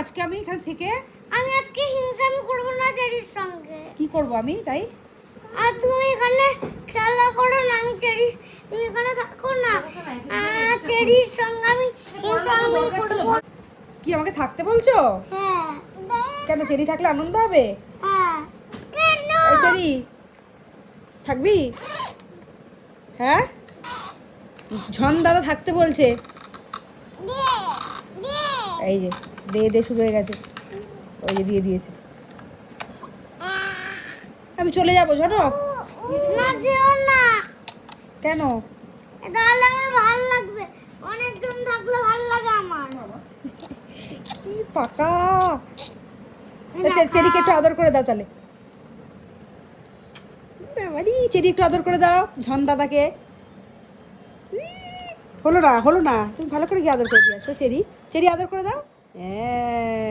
আজকে আমি এখান থেকে আমি আজকে হিংসামি করব না চেরির সঙ্গে। কি করব আমি তাই? আর তুমি এখানে খেলা করো না, আমি চেরি, তুমি এখানে থাকো না। চেরির সঙ্গে আমি হিংসামি করব। কি আমাকে থাকতে বলছো? হ্যাঁ। কেন, চেরি থাকলে আনন্দ হবে? হ্যাঁ। কেন? এই চেরি থাকবি? হ্যাঁ, ঝন দাদা থাকতে বলছে। এই যে দে দে শুরু হয়ে গেছে, ওই যে দিয়ে দিয়েছে। আমি চলে যাবো ঝনক। না যেও না। কেন? তাহলে আমার ভালো লাগবে, অনেকজন থাকলে ভালো লাগে আমার। কি পাকা। চেরিকে একটু আদর করে দাও তাহলে। চেরি একটু আদর করে দাও ঝন দাদাকে। হলো না, হলো না, তুমি ভালো করে গিয়ে আদর করে দিয়ে আসো। চেরি, চেরি আদর করে দাও। হ্যাঁ।